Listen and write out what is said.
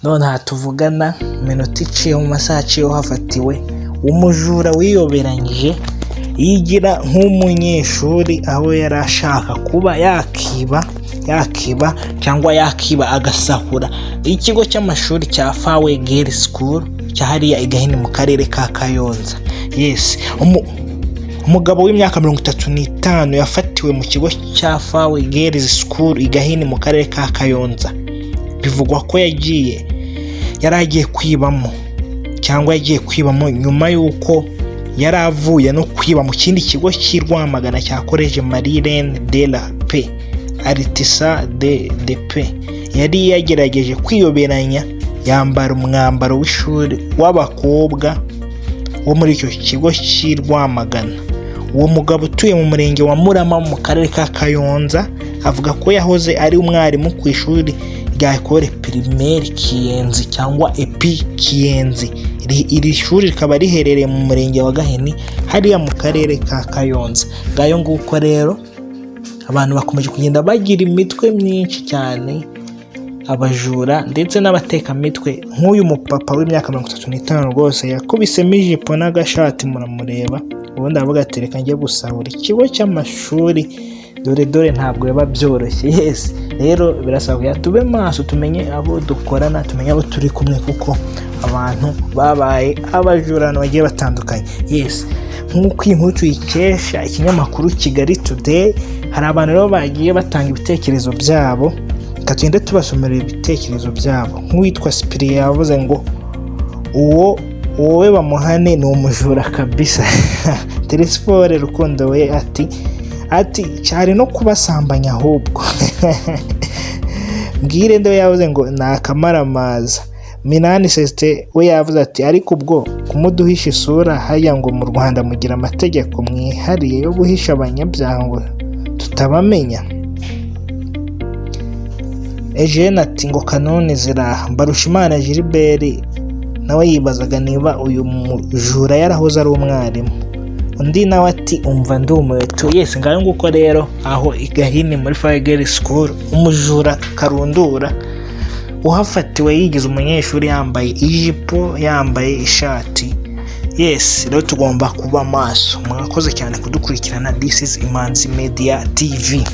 none aha tuvugana minota iciye mu masaha aciyeho hafatiwe umujura wiyoberanyije yigira nk'umunyeshuri aho yari ashaka kuba yakiba cyangwa yakiba agasahura ikigo cy'amashuri cya Fawe Girls School cyahariya igahini mu karere ka Kayonza. Yes, umugabo w'imyaka 35 yafatiwe mu kigo cya Fawe Girls School igahini mu karere ka Kayonza. Bivugwa ko yaragiye kwibamo nyuma y'uko yaravuye no kwiba mu kindi kigo cy'Irwamagana cya College Marilène de la Paix Artisa de Paix. Yari yagerageje kwiyoberanya yambara umwambaro w'ishuri w'abakobwa wo muri icyo kigo cy'Irwamagana. Uwo mugabo utuye mu murenge wa Murama mu karere ka Kayonza avuga ko yahoze ari umwarimu ku ishuri rya Ecole Primaire Kiyenzi cyangwa EPI Kiyenzi. Iri shuri rikaba riherereye mu murenge wa Gahini hariya mu karere ka Kayonza. Ngayo nguko rero abantu bakomeje kugenda bagira imitwe myinshi cyane, abajura ndetse n'abateka mitwe. Nk'uyu mupapa w'imyaka 35 rwose yakubisemo ijipo n'agashati muramureba, ubundi avuga ati reka njye gusahura ikigo cy'amashuri dore ntabwo biba byoroshye. Yes, rero birasabwa tube maso, tumenye abo dukorana, tumenye abo turi kumwe, kuko abantu babaye abajurano bagiye batandukanye. Yes, nk'uko inkuru tuyikesha ikinyamakuru Kigali Today, hari abantu rero bagiye batanga ibitekerezo byabo, katugende tubasomera ibitekerezo byabo. Nk'uwitwa Cyprien yavuze ngo wowe bamuhane ni umujura kabisa. Telesphore Rukundo we ati cyari no kubasambanya ahubwo. Mbwire ndo yavuze ngo nakamaramaza. Minani Seste we yavuze ati ariko ubwo kumuduhisha isura haya ngo mu Rwanda mugira amategeko mwihariye yo guhisha abanyabyaha ngo tutabamenya. Eugene ati ngo kanone ziraha. Mbarushimana Gilbert nawe yibazaga niba uyu mujura yarahoze ari umwarimu. Undi nawe ati umva ndumiwe tu. Yes, ngayo nguko rero aho igahini muri Fawe Girls School umujura karundura uhafatiwe yigize umunyeshuri yambaye ijipo yambaye ishati. Yes, rero tugomba kuba maso. Mwakoze cyane kudukurikirana. This is Imanzi Media TV.